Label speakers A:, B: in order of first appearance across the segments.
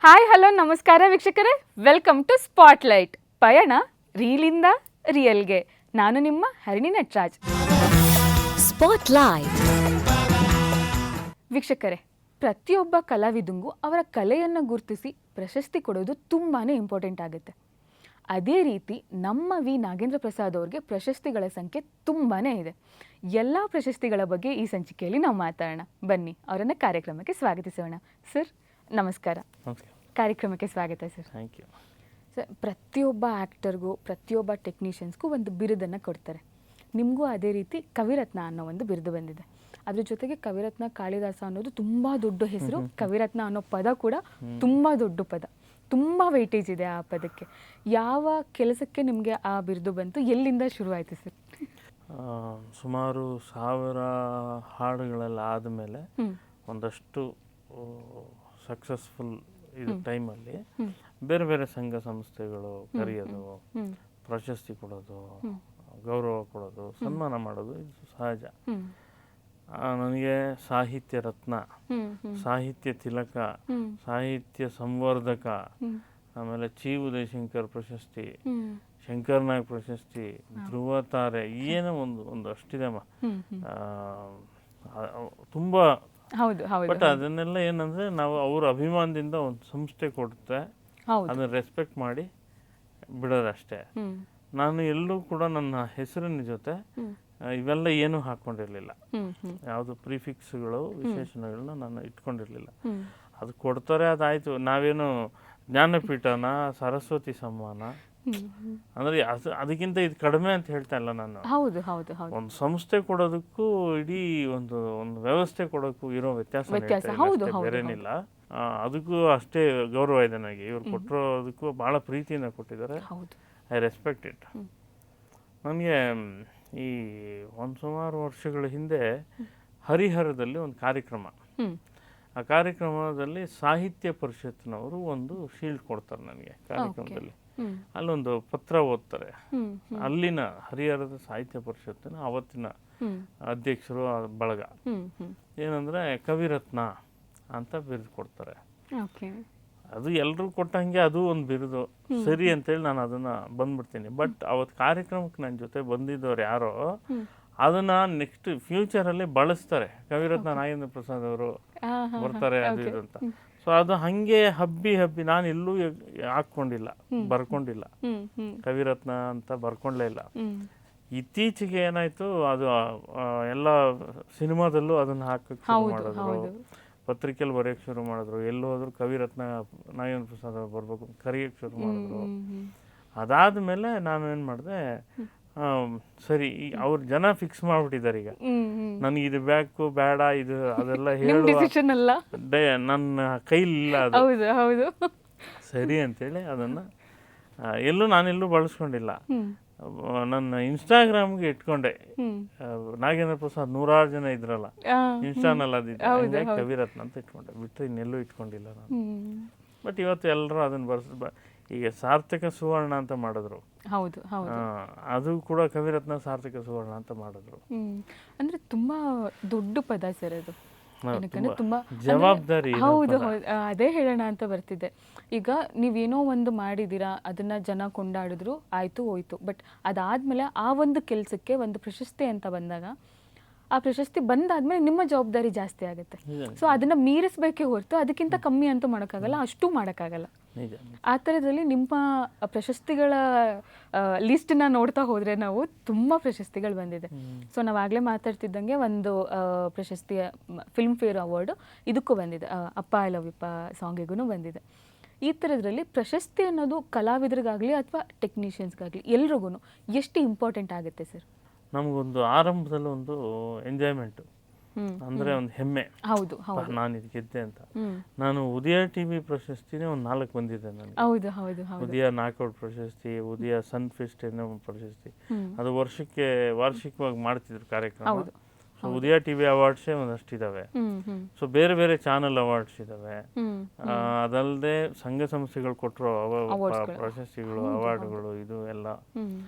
A: Hi hello ನಮಸ್ಕಾರ ವೀಕ್ಷಕರೇ, welcome to spotlight. ಪಯಣ ರೀಲಿಂದ ರಿಯಲ್ಗೆ. ನಾನು ನಿಮ್ಮ ಹರಿಣಿ ನಟರಾಜ್.
B: ಸ್ಪಾಟ್ಲೈಟ್.
A: ವೀಕ್ಷಕರೇ, ಪ್ರತಿಯೊಬ್ಬ ಕಲಾವಿದಂಗೂ ಅವರ ಕಲೆಯನ್ನು ಗುರುತಿಸಿ ಪ್ರಶಸ್ತಿ ಕೊಡೋದು ತುಂಬಾ ಇಂಪಾರ್ಟೆಂಟ್ ಆಗುತ್ತೆ. ಅದೇ ರೀತಿ ನಮ್ಮ ವಿ ನಾಗೇಂದ್ರ ಪ್ರಸಾದ್ ಅವ್ರಿಗೆ ಪ್ರಶಸ್ತಿಗಳ ಸಂಖ್ಯೆ ತುಂಬಾ ಇದೆ. ಎಲ್ಲ ಪ್ರಶಸ್ತಿಗಳ ಬಗ್ಗೆ ಈ ಸಂಚಿಕೆಯಲ್ಲಿ ನಾವು ಮಾತಾಡೋಣ. ಬನ್ನಿ, ಅವರನ್ನು ಕಾರ್ಯಕ್ರಮಕ್ಕೆ ಸ್ವಾಗತಿಸೋಣ. ಸರ್ ನಮಸ್ಕಾರ. ಕಾರ್ಯಕ್ರಮಕ್ಕೆ ಸ್ವಾಗತ ಸರ್.
C: Thank you.
A: ಸರ್, ಪ್ರತಿಯೊಬ್ಬ ಆ್ಯಕ್ಟರ್ಗೂ ಪ್ರತಿಯೊಬ್ಬ ಟೆಕ್ನಿಷಿಯನ್ಸ್ಗೂ ಒಂದು ಬಿರುದನ್ನು ಕೊಡ್ತಾರೆ. ನಿಮಗೂ ಅದೇ ರೀತಿ ಕವಿರತ್ನ ಅನ್ನೋ ಒಂದು ಬಿರುದು ಬಂದಿದೆ. ಅದ್ರ ಜೊತೆಗೆ ಕವಿರತ್ನ ಕಾಳಿದಾಸ ಅನ್ನೋದು ತುಂಬ ದೊಡ್ಡ ಹೆಸರು. ಕವಿರತ್ನ ಅನ್ನೋ ಪದ ಕೂಡ ತುಂಬ ದೊಡ್ಡ ಪದ, ತುಂಬ ವೆಯ್ಟೇಜ್ ಇದೆ ಆ ಪದಕ್ಕೆ. ಯಾವ ಕೆಲಸಕ್ಕೆ ನಿಮಗೆ ಆ ಬಿರುದು ಬಂತು, ಎಲ್ಲಿಂದ ಶುರುವಾಯಿತು ಸರ್?
C: ಸುಮಾರು 1000 ಹಾಡುಗಳೆಲ್ಲ ಆದಮೇಲೆ ಒಂದಷ್ಟು ಸಕ್ಸಸ್ಫುಲ್ ಇದು ಟೈಮಲ್ಲಿ ಬೇರೆ ಬೇರೆ ಸಂಘ ಸಂಸ್ಥೆಗಳು ಕರೆಯೋದು, ಪ್ರಶಸ್ತಿ ಕೊಡೋದು, ಗೌರವ ಕೊಡೋದು, ಸನ್ಮಾನ ಮಾಡೋದು ಇದು ಸಹಜ. ನನಗೆ ಸಾಹಿತ್ಯ ರತ್ನ, ಸಾಹಿತ್ಯ ತಿಲಕ, ಸಾಹಿತ್ಯ ಸಂವರ್ಧಕ, ಆಮೇಲೆ ಚಿ ಉದಯಶಂಕರ್ ಪ್ರಶಸ್ತಿ, ಶಂಕರ್ ನಾಗ್ ಪ್ರಶಸ್ತಿ, ಧ್ರುವ ತಾರೆ, ಏನೋ ಒಂದು ಅಷ್ಟಿದೆಮ್ಮ, ತುಂಬ. ಬಟ್ ಅದನ್ನೆಲ್ಲ ಏನಂದ್ರೆ ನಾವು ಅವ್ರ ಅಭಿಮಾನದಿಂದ ಒಂದು ಸಂಸ್ಥೆ ಕೊಡುತ್ತೆ, ಅದನ್ನ ರೆಸ್ಪೆಕ್ಟ್ ಮಾಡಿ ಬಿಡೋದಷ್ಟೇ. ನಾನು ಎಲ್ಲೂ ಕೂಡ ನನ್ನ ಹೆಸರಿನ ಜೊತೆ ಇವೆಲ್ಲ ಏನೂ ಹಾಕೊಂಡಿರ್ಲಿಲ್ಲ. ಯಾವುದು ಪ್ರಿಫಿಕ್ಸ್ಗಳು, ವಿಶೇಷಣಗಳನ್ನ ನಾನು ಇಟ್ಕೊಂಡಿರ್ಲಿಲ್ಲ. ಅದು ಕೊಡ್ತಾರೆ, ಅದಾಯ್ತು. ನಾವೇನು ಜ್ಞಾನಪೀಠನ, ಸರಸ್ವತಿ ಸಮ್ಮಾನ ಅಂದ್ರೆ ಅದಕ್ಕಿಂತ ಇದು ಕಡಿಮೆ ಅಂತ ಹೇಳ್ತಾ ಇಲ್ಲ ನಾನು. ಒಂದು ಸಂಸ್ಥೆ ಕೊಡೋದಕ್ಕೂ ಇಡೀ ಒಂದು ವ್ಯವಸ್ಥೆ ಕೊಡೋಕ್ಕೂ ಇರೋ ವ್ಯತ್ಯಾಸ ಬೇರೇನಿಲ್ಲ. ಅದಕ್ಕೂ ಅಷ್ಟೇ ಗೌರವ ಇದೆ ನನಗೆ. ಇವ್ರು ಕೊಟ್ಟಿರೋದಕ್ಕೂ ಬಹಳ ಪ್ರೀತಿಯಿಂದ ಕೊಟ್ಟಿದ್ದಾರೆ. I respect it. ನನಗೆ ಈ ಸುಮಾರು ವರ್ಷಗಳ ಹಿಂದೆ ಹರಿಹರದಲ್ಲಿ ಒಂದು ಕಾರ್ಯಕ್ರಮ, ಆ ಕಾರ್ಯಕ್ರಮದಲ್ಲಿ ಸಾಹಿತ್ಯ ಪರಿಷತ್ನವರು ಒಂದು ಶೀಲ್ಡ್ ಕೊಡ್ತಾರೆ ನನಗೆ. ಕಾರ್ಯಕ್ರಮದಲ್ಲಿ ಅಲ್ಲೊಂದು ಪತ್ರ ಓದ್ತಾರೆ. ಅಲ್ಲಿನ ಹರಿಹರದ ಸಾಹಿತ್ಯ ಪರಿಷತ್ತಿನ ಅವತ್ತಿನ ಅಧ್ಯಕ್ಷರು ಬಳಗ ಏನಂದ್ರೆ ಕವಿರತ್ನ ಅಂತ ಬಿರುದು ಕೊಡ್ತಾರೆ. ಅದು ಎಲ್ರೂ ಕೊಟ್ಟಂಗೆ ಅದು ಒಂದು ಬಿರುದು ಸರಿ ಅಂತೇಳಿ ನಾನು ಅದನ್ನ ಬಂದ್ಬಿಡ್ತೀನಿ. ಬಟ್ ಅವತ್ತು ಕಾರ್ಯಕ್ರಮಕ್ಕೆ ನನ್ನ ಜೊತೆ ಬಂದಿದ್ದವ್ರು ಯಾರೋ ಅದನ್ನ ನೆಕ್ಸ್ಟ್ ಫ್ಯೂಚರಲ್ಲಿ ಬಳಸ್ತಾರೆ. ಕವಿರತ್ನ ನಾಗೇಂದ್ರ ಪ್ರಸಾದ್ ಅವರು ಬರ್ತಾರೆ ಅದು ಇದು ಅಂತ. ಸೊ ಅದು ಹಂಗೆ ಹಬ್ಬಿ ನಾನು ಎಲ್ಲೂ ಹಾಕೊಂಡಿಲ್ಲ, ಬರ್ಕೊಂಡಿಲ್ಲ, ಕವಿರತ್ನ ಅಂತ ಬರ್ಕೊಂಡ್ಲೇ ಇಲ್ಲ. ಇತ್ತೀಚೆಗೆ ಏನಾಯ್ತು, ಅದು ಎಲ್ಲ ಸಿನಿಮಾದಲ್ಲೂ ಅದನ್ನ ಹಾಕಕ್ಕೆ ಶುರು ಮಾಡಿದ್ರು, ಪತ್ರಿಕೆಯಲ್ಲಿ ಬರೆಯಕ್ಕೆ ಶುರು ಮಾಡಿದ್ರು. ಎಲ್ಲೂ ಹೋದ್ರು ಕವಿರತ್ನ ನಾಗೇಂದ್ರ ಪ್ರಸಾದ್ ಅವ್ರು ಬರ್ಬೇಕು ಕರೆಯಕ್ಕೆ ಶುರು ಮಾಡಿದ್ರು. ಅದಾದ್ಮೇಲೆ ನಾನು ಏನ್ ಮಾಡಿದೆ, ಸರಿ ಅವ್ರ ಜನ ಫಿಕ್ಸ್ ಮಾಡ್ಬಿಟ್ಟಿದ್ದಾರೆ ಈಗ. ನನಗೆ ಇದು ಬೇಕು ಬೇಡ ಇದು ಅದೆಲ್ಲ ಹೇಳುವ ನನ್ನ ಕೈಲಿಲ್ಲ ಅದು. ಸರಿ ಅಂತೇಳಿ ಅದನ್ನ ನಾನೆಲ್ಲೂ ಬಳಸ್ಕೊಂಡಿಲ್ಲ. ನನ್ನ ಇನ್ಸ್ಟಾಗ್ರಾಮ್ಗೆ ಇಟ್ಕೊಂಡೆ. ನಾಗೇಂದ್ರ ಪ್ರಸಾದ್ 100 ಜನ ಇದ್ರಲ್ಲ ಇನ್ಸ್ಟಾನಲ್ಲಿ, ಅದಿದ್ದ ಕವಿರತ್ನ ಅಂತ ಇಟ್ಕೊಂಡೆ, ಬಿಟ್ಟರೆ ಇನ್ನೆಲ್ಲೂ ಇಟ್ಕೊಂಡಿಲ್ಲ ನಾನು. ಬಟ್ ಇವತ್ತು ಎಲ್ಲರೂ ಅದನ್ನ ಈಗ ಸಾರ್ಥಕ ಸುವರ್ಣ ಅಂತ ಮಾಡಿದ್ರು. ಅದು ಕೂಡ ಕವಿರತ್ನ ಸಾರ್ಥಕ ಸುವರ್ಣ ಅಂತ ಮಾಡಿದ್ರು.
A: ಅಂದ್ರೆ ತುಂಬಾ ದೊಡ್ಡ ಪದ ಸರ್ ಅದು. ತುಂಬಾ
C: ಜವಾಬ್ದಾರಿ.
A: ಹೌದು, ಅದೇ ಹೇಳೋಣ ಅಂತ ಬರ್ತಿದ್ದೆ. ಈಗ ನೀವೇನೋ ಒಂದು ಮಾಡಿದೀರಾ, ಅದನ್ನ ಜನ ಕೊಂಡಾಡಿದ್ರು, ಆಯ್ತು ಹೋಯ್ತು. ಬಟ್ ಅದಾದ್ಮೇಲೆ ಆ ಒಂದು ಕೆಲ್ಸಕ್ಕೆ ಒಂದು ಪ್ರಶಸ್ತಿ ಅಂತ ಬಂದಾಗ, ಆ ಪ್ರಶಸ್ತಿ ಬಂದಾದ್ಮೇಲೆ ನಿಮ್ಮ ಜವಾಬ್ದಾರಿ ಜಾಸ್ತಿ ಆಗುತ್ತೆ. ಸೊ ಅದನ್ನ ಮೀರಿಸ್ಬೇಕೇ ಹೊರತು ಅದಕ್ಕಿಂತ ಕಮ್ಮಿ ಅಂತೂ ಮಾಡೋಕ್ಕಾಗಲ್ಲ, ಅಷ್ಟು ಮಾಡೋಕ್ಕಾಗಲ್ಲ. ಆ ಥರದಲ್ಲಿ ನಿಮ್ಮ ಪ್ರಶಸ್ತಿಗಳ ಲಿಸ್ಟನ್ನ ನೋಡ್ತಾ ಹೋದರೆ ನಾವು ತುಂಬ ಪ್ರಶಸ್ತಿಗಳು ಬಂದಿದೆ. ಸೊ ನಾವಾಗಲೇ ಮಾತಾಡ್ತಿದ್ದಂಗೆ ಒಂದು ಪ್ರಶಸ್ತಿಯ ಫಿಲ್ಮ್ ಫೇರ್ ಅವಾರ್ಡು ಇದಕ್ಕೂ ಬಂದಿದೆ, ಅಪ್ಪ ಐ ಲವ್ ಯಪ್ಪ ಸಾಂಗಿಗೂ ಬಂದಿದೆ. ಈ ಥರದ್ರಲ್ಲಿ ಪ್ರಶಸ್ತಿ ಅನ್ನೋದು ಕಲಾವಿದರಿಗಾಗಲಿ ಅಥವಾ ಟೆಕ್ನಿಷಿಯನ್ಸ್ಗಾಗಲಿ ಎಲ್ರಿಗೂ ಎಷ್ಟು ಇಂಪಾರ್ಟೆಂಟ್ ಆಗುತ್ತೆ ಸರ್?
C: ನಮಗೊಂದು ಆರಂಭದಲ್ಲಿ ಒಂದು ಎಂಜಾಯ್ಮೆಂಟು, ಅಂದ್ರೆ ಒಂದು ಹೆಮ್ಮೆ, ನಾನು ಇದು ಗೆದ್ದೆ ಅಂತ. ನಾನು ಉದಯ ಟಿವಿ ಪ್ರಶಸ್ತಿನೇ ಒಂದು 4 ಬಂದಿದೆ ನನಗೆ. ಉದಯ ನಾಕೌಟ್ ಪ್ರಶಸ್ತಿ, ಉದಯ ಸನ್ ಫೆಸ್ಟ್ ಏನೋ ಪ್ರಶಸ್ತಿ. ಅದು ವಾರ್ಷಿಕವಾಗಿ ಮಾಡ್ತಿದ್ರು ಕಾರ್ಯಕ್ರಮ. ಸೊ ಉದಯ ಟಿವಿ ಅವಾರ್ಡ್ಸೇ ಒಂದಷ್ಟಿದಾವೆ. ಸೊ ಬೇರೆ ಬೇರೆ ಚಾನಲ್ ಅವಾರ್ಡ್ಸ್ ಇದಾವೆ. ಅದಲ್ಲದೆ ಸಂಘ ಸಂಸ್ಥೆಗಳು ಕೊಟ್ಟರು ಪ್ರಶಸ್ತಿಗಳು, ಅವಾರ್ಡ್ಗಳು, ಇದು ಎಲ್ಲ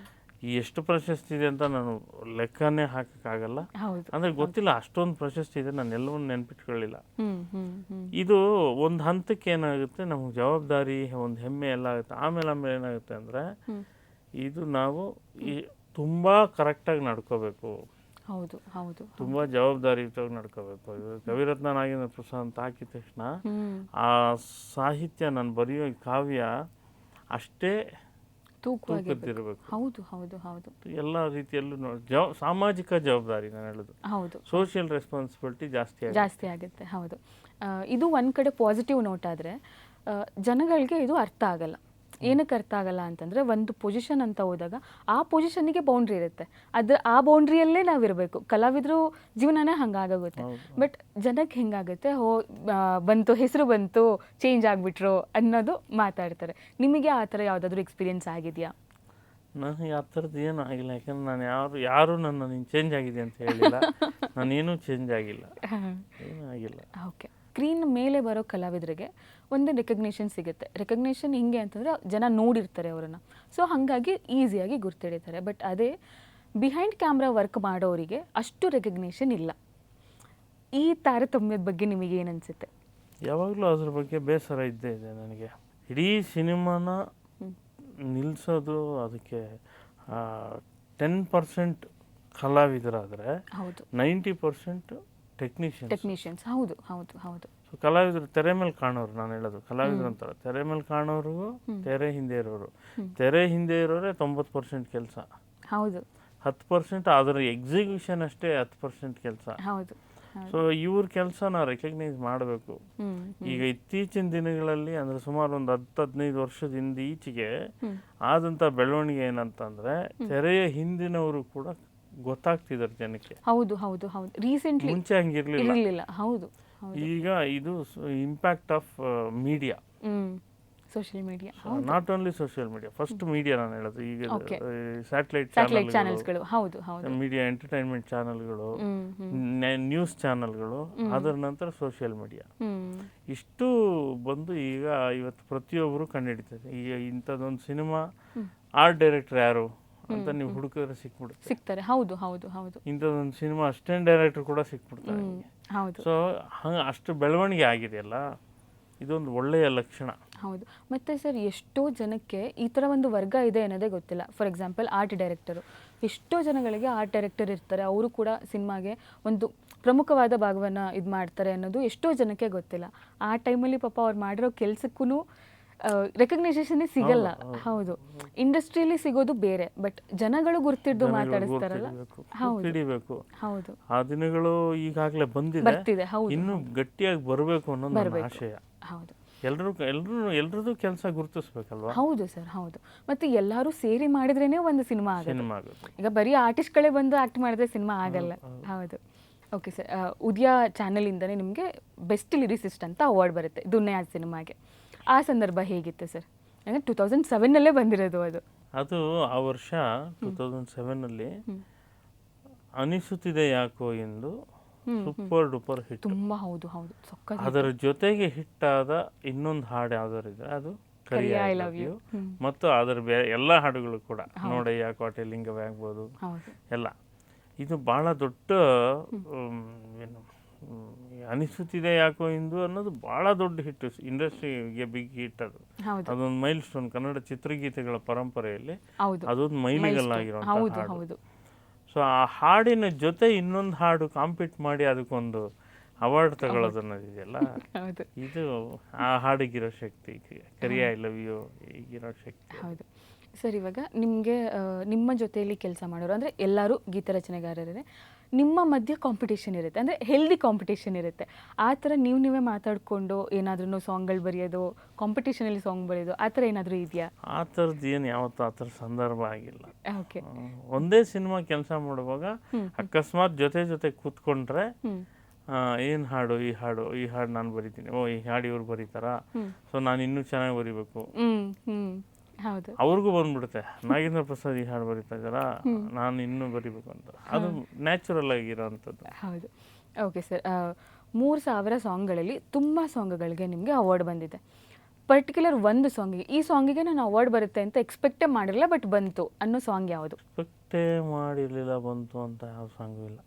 C: ಎಷ್ಟು ಪ್ರಶಸ್ತಿ ಇದೆ ಅಂತ ನಾನು ಲೆಕ್ಕನೇ ಹಾಕೋಕ್ಕಾಗಲ್ಲ.
A: ಹೌದು.
C: ಅಂದರೆ ಗೊತ್ತಿಲ್ಲ, ಅಷ್ಟೊಂದು ಪ್ರಶಸ್ತಿ ಇದೆ, ನಾನು ಎಲ್ಲವನ್ನೂ ನೆನ್ಪಿಟ್ಕೊಳ್ಳಿಲ್ಲ.
A: ಹ್ಮ್ ಹ್ಮ್ ಹ್ಮ್
C: ಇದು ಒಂದು ಹಂತಕ್ಕೆ ಏನಾಗುತ್ತೆ, ನಮಗೆ ಜವಾಬ್ದಾರಿ, ಒಂದು ಹೆಮ್ಮೆ ಎಲ್ಲ ಆಗುತ್ತೆ. ಆಮೇಲೆ ಏನಾಗುತ್ತೆ ಅಂದರೆ, ಇದು ನಾವು ತುಂಬ ಕರೆಕ್ಟಾಗಿ ನಡ್ಕೋಬೇಕು,
A: ಹೌದು ಹೌದು
C: ತುಂಬ ಜವಾಬ್ದಾರಿಯುತವಾಗಿ ನಡ್ಕೋಬೇಕು. ಕವಿರತ್ನ ನಾಗೇಂದ್ರ ಪ್ರಸಾದ್ ಅಂತ ಹಾಕಿದ ತಕ್ಷಣ ಆ ಸಾಹಿತ್ಯ, ನಾನು ಬರೆಯೋ ಕಾವ್ಯ ಅಷ್ಟೇ ತೂಕದ್ದಿರಬೇಕು.
A: ಹೌದು ಹೌದು ಹೌದು.
C: ಎಲ್ಲ ರೀತಿಯಲ್ಲೂ ಸಾಮಾಜಿಕ ಜವಾಬ್ದಾರಿ, ನಾನು ಹೇಳೋದು
A: ಹೌದು,
C: ಸೋಷಿಯಲ್ ರೆಸ್ಪಾನ್ಸಿಬಿಲಿಟಿ ಜಾಸ್ತಿ
A: ಆಗುತ್ತೆ. ಹೌದು. ಇದು ಒಂದು ಕಡೆ ಪಾಸಿಟಿವ್ ನೋಟ್ ಆದರೆ, ಜನಗಳಿಗೆ ಇದು ಅರ್ಥ ಆಗಲ್ಲ. ಏನಕ್ಕೆ ಅರ್ಥ ಆಗಲ್ಲ ಅಂತಂದರೆ, ಒಂದು ಪೊಸಿಷನ್ ಅಂತ ಹೋದಾಗ ಆ ಪೊಸಿಷನ್ನಿಗೆ ಬೌಂಡ್ರಿ ಇರುತ್ತೆ, ಆ ಬೌಂಡ್ರಿಯಲ್ಲೇ ನಾವಿರಬೇಕು. ಕಲಾವಿದರು ಜೀವನನೇ ಹಂಗಾಗುತ್ತೆ. ಬಟ್ ಜನಕ್ಕೆ ಹೆಂಗಾಗುತ್ತೆ, ಬಂತು ಹೆಸರು ಬಂತು, ಚೇಂಜ್ ಆಗಿಬಿಟ್ರು ಅನ್ನೋದು ಮಾತಾಡ್ತಾರೆ. ನಿಮಗೆ ಆ ಥರ ಯಾವುದಾದ್ರೂ ಎಕ್ಸ್ಪೀರಿಯನ್ಸ್ ಆಗಿದೆಯಾ?
C: ನನಗೆ ಆ ಥರದ್ದು ಏನೂ ಆಗಿಲ್ಲ. ಯಾಕಂದ್ರೆ ನಾನು ಯಾರು ನೀನು ಚೇಂಜ್ ಆಗಿದೆ ಅಂತ ಹೇಳಿಲ್ಲ. ನಾನೇನೂ ಚೇಂಜ್ ಆಗಿಲ್ಲ, ಏನೂ ಆಗಿಲ್ಲ.
A: ಓಕೆ. ಸ್ಕ್ರೀನ್ ಮೇಲೆ ಬರೋ ಕಲಾವಿದರಿಗೆ ಒಂದು ರೆಕಗ್ನೇಷನ್ ಸಿಗುತ್ತೆ. ರೆಕಗ್ನೇಷನ್ ಹಿಂಗೆ ಅಂತಂದರೆ ಜನ ನೋಡಿರ್ತಾರೆ ಅವರನ್ನು, ಸೊ ಹಾಗಾಗಿ ಈಸಿಯಾಗಿ ಗುರ್ತಿಡಿತಾರೆ. ಬಟ್ ಅದೇ ಬಿಹೈಂಡ್ ಕ್ಯಾಮ್ರಾ ವರ್ಕ್ ಮಾಡೋರಿಗೆ ಅಷ್ಟು ರೆಕಗ್ನೇಷನ್ ಇಲ್ಲ. ಈ ತಾರತಮ್ಯದ ಬಗ್ಗೆ ನಿಮಗೆ ಏನು ಅನಿಸುತ್ತೆ?
C: ಯಾವಾಗಲೂ ಅದ್ರ ಬಗ್ಗೆ ಬೇಸರ ಇದ್ದೇ ಇದೆ ನನಗೆ. ಇಡೀ ಸಿನಿಮಾನ ನಿಲ್ಲಿಸೋದು, ಅದಕ್ಕೆ 10% ಕಲಾವಿದರಾದರೆ 90% ಟೆಕ್ನಿಷಿಯನ್ಸ್.
A: ಹೌದು ಹೌದು ಹೌದು.
C: ಸೊ ಕಲಾವಿದರು ತೆರೆ ಮೇಲೆ ಕಾಣೋರು, ನಾನು ಹೇಳೋದು ಕಲಾವಿದರು ಅಂತಾರೆ. ತೆರೆ ಮೇಲೆ ಕಾಣೋರಿಗೂ ತೆರೆ ಹಿಂದೆ ಇರೋರು. ತೆರೆ ಹಿಂದೆ ಇರೋರೆ 90% ಕೆಲಸ.
A: ಹೌದು.
C: 10% ಅದರ ಎಕ್ಸಿಕ್ಯೂಷನ್ ಅಷ್ಟೇ 10% ಕೆಲಸ.
A: ಹೌದು.
C: ಸೊ ಇವ್ರ ಕೆಲಸನ ರೆಕಗ್ನೈಸ್ ಮಾಡಬೇಕು. ಈಗ ಇತ್ತೀಚಿನ ದಿನಗಳಲ್ಲಿ, ಅಂದರೆ ಸುಮಾರು ಒಂದು 10-15 ವರ್ಷದಿಂದ ಈಚೆಗೆ ಆದಂಥ ಬೆಳವಣಿಗೆ ಏನಂತಂದರೆ, ತೆರೆಯ ಹಿಂದಿನವರು ಕೂಡ ಗೊತ್ತಾಗ್ತಿದ್ದಾರೆ ಜನಕ್ಕೆ.
A: ಹೌದು ಹೌದು ಹೌದು. ರೀಸೆಂಟ್ಲಿ
C: ಮುಂಚೆ ಹಂಗಿರ್ಲಿಲ್ಲ.
A: ಹೌದು.
C: ಈಗ ಇದು impact of media,
A: social media.
C: Not only social media, first media ನಾನು ಹೇಳೋದು. ಈಗ ಸ್ಯಾಟಲೈಟ್
A: ಚಾನೆಲ್ಸ್ಗಳು, ಹೌದು ಹೌದು,
C: ಮೀಡಿಯಾ ಎಂಟರ್ಟೈನ್ಮೆಂಟ್ ಚಾನೆಲ್ಗಳು, ನ್ಯೂಸ್ ಚಾನೆಲ್ಗಳು, ಅದರ ನಂತರ ಸೋಷಿಯಲ್ ಮೀಡಿಯಾ, ಇಷ್ಟು ಬಂದು ಈಗ ಇವತ್ತು ಪ್ರತಿಯೊಬ್ಬರು ಕಂಡುಹಿಡಿತಾರೆ. ಈಗ ಇಂಥದ್ದೊಂದು ಸಿನಿಮಾ ಆರ್ಟ್ ಡೈರೆಕ್ಟರ್ ಯಾರು ಅಂತ ನೀವು ಹುಡುಕಿದ್ರೆ
A: ಸಿಗ್ತಾರೆ. ಹೌದು ಹೌದು ಹೌದು.
C: ಇಂಥದ್ದೊಂದು ಸಿನಿಮಾ ಅಸಿಸ್ಟೆಂಟ್ ಡೈರೆಕ್ಟರ್ ಕೂಡ ಸಿಕ್ಬಿಡ್ತಾರೆ. ಸೊ ಅಷ್ಟು ಬೆಳವಣಿಗೆ ಆಗಿದೆಯಲ್ಲ, ಇದೊಂದು ಒಳ್ಳೆಯ ಲಕ್ಷಣ.
A: ಹೌದು. ಮತ್ತು ಸರ್, ಎಷ್ಟೋ ಜನಕ್ಕೆ ಈ ಥರ ಒಂದು ವರ್ಗ ಇದೆ ಅನ್ನೋದೇ ಗೊತ್ತಿಲ್ಲ. ಫಾರ್ ಎಕ್ಸಾಂಪಲ್ ಆರ್ಟ್ ಡೈರೆಕ್ಟರು, ಎಷ್ಟೋ ಜನಗಳಿಗೆ ಆರ್ಟ್ ಡೈರೆಕ್ಟರ್ ಇರ್ತಾರೆ, ಅವರು ಕೂಡ ಸಿನಿಮಾಗೆ ಒಂದು ಪ್ರಮುಖವಾದ ಭಾಗವನ್ನು ಇದು ಮಾಡ್ತಾರೆ ಅನ್ನೋದು ಎಷ್ಟೋ ಜನಕ್ಕೆ ಗೊತ್ತಿಲ್ಲ. ಆ ಟೈಮಲ್ಲಿ ಪಾಪ ಅವ್ರು ಮಾಡಿರೋ ಕೆಲಸಕ್ಕೂ ರೆಕಗ್ನೈಸೇಷನ್ನೇ ಸಿಗಲ್ಲ. ಹೌದು. ಇಂಡಸ್ಟ್ರಿಯಲ್ಲಿ ಸಿಗೋದು ಬೇರೆ, ಬಟ್ ಜನಗಳು ಗುರ್ತಿದ್ದು ಮಾತಾಡಿಸ್ತಾರಲ್ಲ. ಹೌದು ಹೌದು.
C: ಆ ದಿನಗಳು ಈಗಾಗಲೇ ಬರ್ತಿದೆ. ಹೌದು. ಇನ್ನು ಗಟ್ಟಿಯಾಗಿ ಬರಬೇಕು ಅನ್ನೋದು ನನ್ನ ಆಶಯ.
A: ಹೌದು.
C: ಎಲ್ಲರದ್ದು ಕೆಲಸ ಗುರುತಿಸ್ಬೇಕಲ್ವಾ?
A: ಹೌದು ಸರ್, ಹೌದು. ಮತ್ತು ಎಲ್ಲರೂ ಸೇರಿ ಮಾಡಿದ್ರೇನೆ ಒಂದು ಸಿನಿಮಾ ಆಗುತ್ತೆ. ಈಗ ಬರೀ ಆರ್ಟಿಸ್ಟ್ಗಳೇ ಬಂದು ಆಕ್ಟ್ ಮಾಡಿದ್ರೆ ಸಿನಿಮಾ ಆಗಲ್ಲ. ಹೌದು. ಓಕೆ ಸರ್, ಉದಯ ಚಾನಲಿಂದನೇ ನಿಮಗೆ ಬೆಸ್ಟ್ ಲಿರಿಸಿಸ್ಟ್ ಅಂತ ಅವಾರ್ಡ್ ಬರುತ್ತೆ ದುನ್ನೆ ಆ ಸಿನಿಮಾಗೆ. ಆ ಸಂದರ್ಭ ಹೇಗಿತ್ತು ಸರ್? ಅಂದರೆ 2007ನಲ್ಲೇ ಬಂದಿರೋದು ಅದು.
C: ಆ ವರ್ಷ 2007ನಲ್ಲಿ ಅನಿಸುತ್ತಿದೆ ಯಾಕೋ ಎಂದು ಸೂಪರ್ ಡೂಪರ್ ಹಿಟ್.
A: ತುಂಬಾ. ಹೌದು ಹೌದು.
C: ಅದರ ಜೊತೆಗೆ ಹಿಟ್ ಆದ ಇನ್ನೊಂದು ಹಾಡು ಯಾವ್ದಾರು ಇದ್ರೆ ಅದು ಕರಿಯ ಐ ಲವ್ ಯು, ಮತ್ತು ಅದರ ಎಲ್ಲ ಹಾಡುಗಳು ಕೂಡ, ನೋಡಯ್ಯ ಕೋಟೆ ಲಿಂಗವೇ ಆಗ್ಬೋದು, ಎಲ್ಲ. ಇದು ಬಹಳ ದೊಡ್ಡ ಏನು, ಅನಿಸುತ್ತಿದೆ ಯಾಕೋ ಇಂದು ಅನ್ನೋದು ಬಹಳ ದೊಡ್ಡ ಹಿಟ್, ಇಂಡಸ್ಟ್ರಿಗೆ ಬಿಗ್ ಹಿಟ್. ಅದೊಂದು ಮೈಲ್ ಸ್ಟೋನ್ ಕನ್ನಡ ಚಿತ್ರಗೀತೆಗಳ ಪರಂಪರೆಯಲ್ಲಿ ಅದೊಂದು ಮೈಲಿಗಲ್ಲಾಗಿರುವಂಥ ಹಾಡು. ಸೊ ಆ ಹಾಡಿನ ಜೊತೆ ಇನ್ನೊಂದು ಹಾಡು ಕಾಂಪೀಟ್ ಮಾಡಿ ಅದಕ್ಕೊಂದು ಅವಾರ್ಡ್ ತಗೊಳ್ಳೋದು ಅನ್ನೋದಿದೆಯಲ್ಲ, ಇದು ಆ ಹಾಡಿಗಿರೋ ಶಕ್ತಿ, ಕರಿಯ ಐ ಲವ್ ಯು ಈಗಿರೋ ಶಕ್ತಿ.
A: ಹೌದು ಸರ್. ಇವಾಗ ನಿಮಗೆ ನಿಮ್ಮ ಜೊತೆಯಲ್ಲಿ ಕೆಲಸ ಮಾಡೋರು ಅಂದರೆ ಎಲ್ಲರೂ ಗೀತ ರಚನೆಗಾರರೇ, ನಿಮ್ಮ ಮಧ್ಯೆ ಕಾಂಪಿಟೇಷನ್ ಇರುತ್ತೆ, ಅಂದರೆ ಹೆಲ್ದಿ ಕಾಂಪಿಟೇಷನ್ ಇರುತ್ತೆ. ಆ ಥರ ನೀವೇ ಮಾತಾಡಿಕೊಂಡು ಏನಾದ್ರೂ ಸಾಂಗ್ಗಳು ಬರೆಯೋದು, ಕಾಂಪಿಟೇಷನಲ್ಲಿ ಸಾಂಗ್ ಬರೆಯೋದು, ಆ ಥರ ಏನಾದರೂ ಇದೆಯಾ?
C: ಆ ಥರದ್ದು ಏನು ಯಾವತ್ತೂ ಆ ಥರ ಸಂದರ್ಭ ಆಗಿಲ್ಲ.
A: ಓಕೆ.
C: ಒಂದೇ ಸಿನಿಮಾ ಕೆಲಸ ಮಾಡುವಾಗ ಅಕಸ್ಮಾತ್ ಜೊತೆ ಕೂತ್ಕೊಂಡ್ರೆ ಏನು ಹಾಡು, ಈ ಹಾಡು ನಾನು ಬರಿತೀನಿ, ಈ ಹಾಡು ಇವ್ರು ಬರೀತಾರಾ, ಸೊ ನಾನು ಇನ್ನೂ ಚೆನ್ನಾಗಿ ಬರಿಬೇಕು,
A: ಹೌದು,
C: ಅವ್ರಿಗೂ ಬಂದ್ಬಿಡುತ್ತೆ. ನಾಗೇಂದ್ರ ಪ್ರಸಾದ್ ಈ ಹಾಡು ಬರೀತಾ ಇದ್ದಾರಾ, ನಾನು ಇನ್ನೂ ಬರಿಬೇಕು ಅಂತ. ಅದು ನ್ಯಾಚುರಲ್ ಆಗಿರೋವಂಥದ್ದು.
A: ಹೌದು. ಓಕೆ ಸರ್, 3000 ಸಾಂಗ್ಗಳಲ್ಲಿ ತುಂಬ ಸಾಂಗ್ಗಳಿಗೆ ನಿಮಗೆ ಅವಾರ್ಡ್ ಬಂದಿದೆ. ಪರ್ಟಿಕ್ಯುಲರ್ ಒಂದು ಸಾಂಗಿಗೆ, ಈ ಸಾಂಗಿಗೆ ನಾನು ಅವಾರ್ಡ್ ಬರುತ್ತೆ ಅಂತ ಎಕ್ಸ್ಪೆಕ್ಟೇ ಮಾಡಿರಲಿಲ್ಲ ಬಟ್ ಬಂತು ಅನ್ನೋ ಸಾಂಗ್ ಯಾವುದು?
C: ಎಕ್ಸ್ಪೆಕ್ಟೇ ಮಾಡಿರಲಿಲ್ಲ ಬಂತು ಅಂತ ಯಾವ ಸಾಂಗು ಇಲ್ಲ.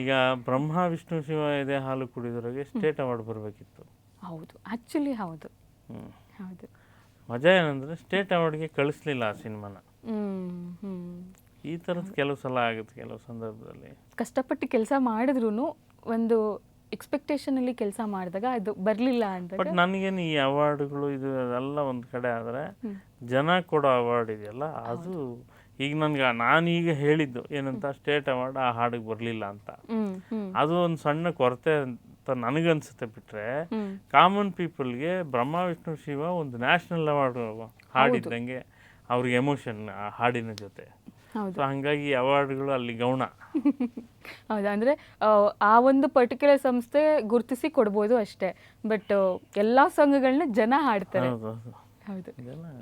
C: ಈಗ ಬ್ರಹ್ಮ ವಿಷ್ಣು ಶಿವ ಇದೆ ಹಾಲು ಕುಡಿದ್ರಿಗೆ ಸ್ಟೇಟ್ ಅವಾರ್ಡ್ ಬರಬೇಕಿತ್ತು.
A: ಹೌದು, ಆ್ಯಕ್ಚುಲಿ ಹೌದು. ಹೌದು.
C: ಮಜಾ ಏನಂದರೆ ಸ್ಟೇಟ್ ಅವಾರ್ಡ್ಗೆ ಕಳಿಸ್ಲಿಲ್ಲ ಆ ಸಿನಿಮಾನ. ಈ ಥರದ್ದು ಕೆಲವು ಸಲ ಆಗುತ್ತೆ ಕೆಲವು ಸಂದರ್ಭದಲ್ಲಿ.
A: ಕಷ್ಟಪಟ್ಟು ಕೆಲಸ ಮಾಡಿದ್ರೂ ಒಂದು ಎಕ್ಸ್ಪೆಕ್ಟೇಷನಲ್ಲಿ ಕೆಲಸ ಮಾಡಿದಾಗ ಅದು ಬರಲಿಲ್ಲ ಅಂತ.
C: ಬಟ್ ನನಗೇನು ಈ ಅವಾರ್ಡ್ಗಳು ಇದು ಅದೆಲ್ಲ ಒಂದು ಕಡೆ ಆದರೆ ಜನ ಕೊಡೋ ಅವಾರ್ಡ್ ಇದೆಯಲ್ಲ ಅದು ಈಗ ನಾನೀಗ ಹೇಳಿದ್ದು ಏನಂತ ಸ್ಟೇಟ್ ಅವಾರ್ಡ್ ಆ ಹಾಡಿಗೆ ಬರಲಿಲ್ಲ ಅಂತ, ಅದು ಒಂದು ಸಣ್ಣ ಕೊರತೆ ಅಂತ ನನಗನ್ಸುತ್ತೆ. ಬಿಟ್ಟರೆ ಕಾಮನ್ ಪೀಪಲ್ಗೆ ಬ್ರಹ್ಮ ವಿಷ್ಣು ಶಿವ ಒಂದು ನ್ಯಾಷನಲ್ ಅವಾರ್ಡ್ ಹಾಡಿದ್ದಂಗೆ ಅವ್ರಿಗೆ ಎಮೋಷನ್ ಆ ಹಾಡಿನ ಜೊತೆ. ಸೊ ಹಂಗಾಗಿ ಅವಾರ್ಡ್ಗಳು ಅಲ್ಲಿ ಗೌಣ.
A: ಹೌದಾ, ಅಂದರೆ ಆ ಒಂದು ಪರ್ಟಿಕ್ಯುಲರ್ ಸಂಸ್ಥೆ ಗುರುತಿಸಿ ಕೊಡ್ಬೋದು ಅಷ್ಟೇ, ಬಟ್ ಎಲ್ಲ ಸಾಂಗ್ಗಳನ್ನ ಜನ ಹಾಡ್ತಾರೆ. ಹೌದು.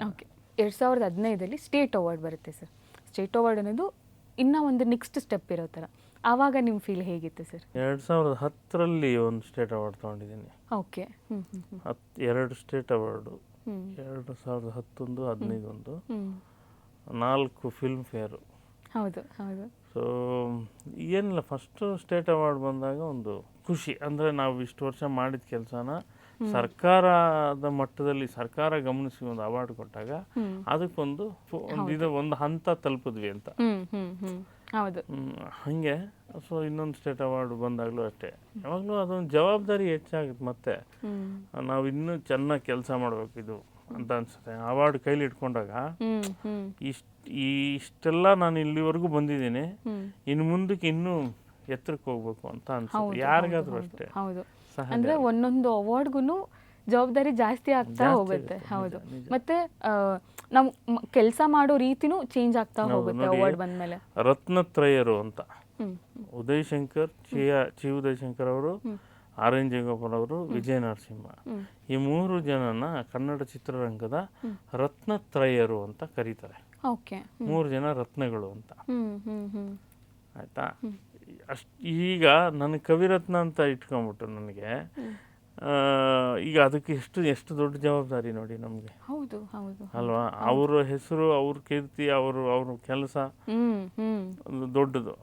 A: ಓಕೆ, 2015 ಸ್ಟೇಟ್ ಅವಾರ್ಡ್ ಬರುತ್ತೆ ಸರ್. ಸ್ಟೇಟ್ ಅವಾರ್ಡ್ ಅನ್ನೋದು ಇನ್ನೂ ಒಂದು ನೆಕ್ಸ್ಟ್ ಸ್ಟೆಪ್ ಇರೋ ಥರ. ಆವಾಗ ನಿಮ್ಮ ಫೀಲ್ ಹೇಗಿತ್ತು ಸರ್?
C: 2010 ಒಂದು ಸ್ಟೇಟ್ ಅವಾರ್ಡ್ ತೊಗೊಂಡಿದ್ದೀನಿ.
A: Okay.
C: 2 state award, 2010 15 4 film fair.
A: ಹೌದು ಹೌದು.
C: ಸೊ ಏನಿಲ್ಲ, ಫಸ್ಟು ಸ್ಟೇಟ್ ಅವಾರ್ಡ್ ಬಂದಾಗ ಒಂದು ಖುಷಿ. ಅಂದರೆ ನಾವು ಇಷ್ಟು ವರ್ಷ ಮಾಡಿದ ಕೆಲಸನ ಸರ್ಕಾರದ ಮಟ್ಟದಲ್ಲಿ ಸರ್ಕಾರ ಗಮನಿಸಿ ಒಂದು ಅವಾರ್ಡ್ ಕೊಟ್ಟಾಗ ಅದಕ್ಕೊಂದು ಒಂದು ಹಂತ ತಲುಪಿದ್ವಿ ಅಂತ.
A: ಹೌದು.
C: ಹಾಗೆ ಸೊ ಇನ್ನೊಂದು ಸ್ಟೇಟ್ ಅವಾರ್ಡ್ ಬಂದಾಗಲೂ ಅಷ್ಟೇ, ಯಾವಾಗಲೂ ಅದೊಂದು ಜವಾಬ್ದಾರಿ ಹೆಚ್ಚಾಗುತ್ತೆ. ಮತ್ತೆ ನಾವು ಇನ್ನೂ ಚೆನ್ನಾಗಿ ಕೆಲಸ ಮಾಡಬೇಕು ಇದು ಅಂತ ಅನ್ಸುತ್ತೆ. ಅವಾರ್ಡ್ ಕೈಲಿ ಇಟ್ಕೊಂಡಾಗ ಇಷ್ಟೆಲ್ಲ ನಾನು ಇಲ್ಲಿವರೆಗೂ ಬಂದಿದ್ದೀನಿ, ಇನ್ನು ಮುಂದಕ್ಕೆ ಇನ್ನೂ ಎತ್ತರಕ್ಕೆ ಹೋಗ್ಬೇಕು ಅಂತ ಅನ್ಸುತ್ತೆ ಯಾರಿಗಾದ್ರೂ ಅಷ್ಟೇ.
A: ಹೌದು, ಅಂದ್ರೆ ಒಂದೊಂದು ಅವಾರ್ಡ್ಗೂ ಜವಾಬ್ದಾರಿ ಜಾಸ್ತಿ ಆಗ್ತಾ ಹೋಗುತ್ತೆ. ಹೌದು, ಮತ್ತೆ ನಾವು ಕೆಲಸ ಮಾಡೋ ರೀತಿನೂ ಚೇಂಜ್ ಆಗ್ತಾ ಹೋಗುತ್ತೆ ಅವಾರ್ಡ್ ಬಂದ್ಮೇಲೆ.
C: ರತ್ನತ್ರಯರು ಅಂತ ಉದಯ್ ಶಂಕರ್, ಚಿ ಉದಯಶಂಕರ್ ಅವರು, ಆರ್ ಎನ್ ಜಯಗೋಪಾಲ್ ಅವರು, ವಿಜಯ ನರಸಿಂಹ, ಈ 3 ಜನನ ಕನ್ನಡ ಚಿತ್ರರಂಗದ ರತ್ನತ್ರಯರು ಅಂತ ಕರೀತಾರೆ. 3 ಜನ ರತ್ನಗಳು ಅಂತ. ಆಯ್ತಾ, ಈಗ ನನಗೆ ಕವಿರತ್ನ ಅಂತ ಇಟ್ಕೊಂಡ್ಬಿಟ್ಟು ನನಗೆ ಈಗ ಅದಕ್ಕೆ ಎಷ್ಟು ದೊಡ್ಡ ಜವಾಬ್ದಾರಿ ನೋಡಿ ನಮಗೆ.
A: ಹೌದು ಹೌದು
C: ಅಲ್ವಾ? ಅವ್ರ ಹೆಸರು, ಅವ್ರ ಕೀರ್ತಿ, ಅವ್ರ ಕೆಲಸ ದೊಡ್ಡದು.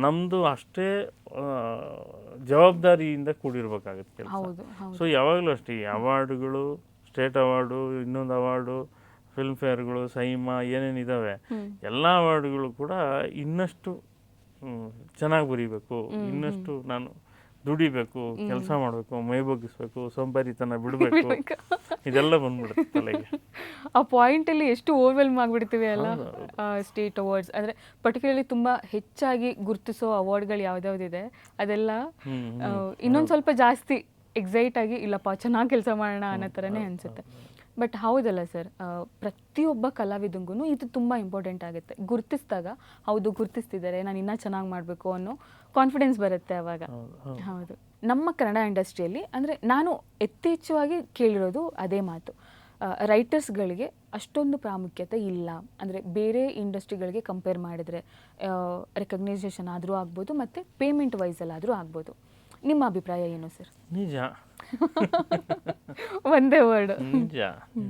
C: ನಮ್ದು ಅಷ್ಟೇ ಜವಾಬ್ದಾರಿಯಿಂದ ಕೂಡಿರ್ಬೇಕಾಗತ್ತೆ ಕೆಲಸ. ಸೊ ಯಾವಾಗಲೂ ಅಷ್ಟೇ ಈ ಅವಾರ್ಡ್ಗಳು, ಸ್ಟೇಟ್ ಅವಾರ್ಡು, ಇನ್ನೊಂದು ಅವಾರ್ಡು, ಫಿಲ್ಮ್ ಫೇರ್ಗಳು, ಸೈಮಾ ಏನೇನಿದಾವೆ ಎಲ್ಲ ಅವಾರ್ಡ್ಗಳು ಕೂಡ ಇನ್ನಷ್ಟು ಚೆನ್ನಾಗಿ ಬರೀಬೇಕು, ಇನ್ನಷ್ಟು ನಾನು ದುಡಿಬೇಕು, ಕೆಲಸ ಮಾಡಬೇಕು, ಮೈ ಬಗ್ಗಿಸ್ಬೇಕು, ಸೋಂಬೇರಿತನ ಬಿಡಬೇಕು, ಇದೆಲ್ಲ ಬಂದ್ಬಿಡುತ್ತೆ ತಲೆಗೆ.
A: ಆ ಪಾಯಿಂಟಲ್ಲಿ ಎಷ್ಟು ಓವರ್ವೆಲ್ಮ್ ಆಗಿಬಿಡ್ತೀವಿ ಅಲ್ಲ. ಸ್ಟೇಟ್ ಅವಾರ್ಡ್ಸ್ ಅಂದರೆ ಪರ್ಟಿಕ್ಯುಲರ್ಲಿ ತುಂಬ ಹೆಚ್ಚಾಗಿ ಗುರುತಿಸೋ ಅವಾರ್ಡ್ಗಳು ಯಾವ್ದಾವ್ದಿದೆ ಅದೆಲ್ಲ ಇನ್ನೊಂದು ಸ್ವಲ್ಪ ಜಾಸ್ತಿ ಎಕ್ಸೈಟ್ ಆಗಿ ಇಲ್ಲಪ್ಪ ಚೆನ್ನಾಗಿ ಕೆಲಸ ಮಾಡೋಣ ಅನ್ನೋ ಥರನೇ ಅನಿಸುತ್ತೆ. ಬಟ್ ಹೌದಲ್ಲ ಸರ್, ಪ್ರತಿಯೊಬ್ಬ ಕಲಾವಿದಂಗೂ ಇದು ತುಂಬ ಇಂಪಾರ್ಟೆಂಟ್ ಆಗುತ್ತೆ. ಗುರುತಿಸಿದಾಗ ಹೌದು ಗುರುತಿಸ್ತಿದ್ದಾರೆ, ನಾನು ಇನ್ನೂ ಚೆನ್ನಾಗಿ ಮಾಡಬೇಕು ಅನ್ನೋ ಕಾನ್ಫಿಡೆನ್ಸ್ ಬರುತ್ತೆ ಅವಾಗ. ಹೌದು, ನಮ್ಮ ಕನ್ನಡ ಇಂಡಸ್ಟ್ರಿಯಲ್ಲಿ ಅಂದರೆ ನಾನು ಯಥೇಚ್ಛವಾಗಿ ಕೇಳಿರೋದು ಅದೇ ಮಾತು, ರೈಟರ್ಸ್ಗಳಿಗೆ ಅಷ್ಟೊಂದು ಪ್ರಾಮುಖ್ಯತೆ ಇಲ್ಲ. ಅಂದರೆ ಬೇರೆ ಇಂಡಸ್ಟ್ರಿಗಳಿಗೆ ಕಂಪೇರ್ ಮಾಡಿದರೆ ರೆಕಗ್ನೈಸೇಷನ್ ಆದರೂ ಆಗ್ಬೋದು ಮತ್ತು ಪೇಮೆಂಟ್ ವೈಸಲ್ಲಾದರೂ ಆಗ್ಬೋದು. ನಿಮ್ಮ ಅಭಿಪ್ರಾಯ ಏನು ಸರ್?
C: ನಿಜ,
A: ಒಂದೇ ವರ್ಡ್
C: ನಿಜ,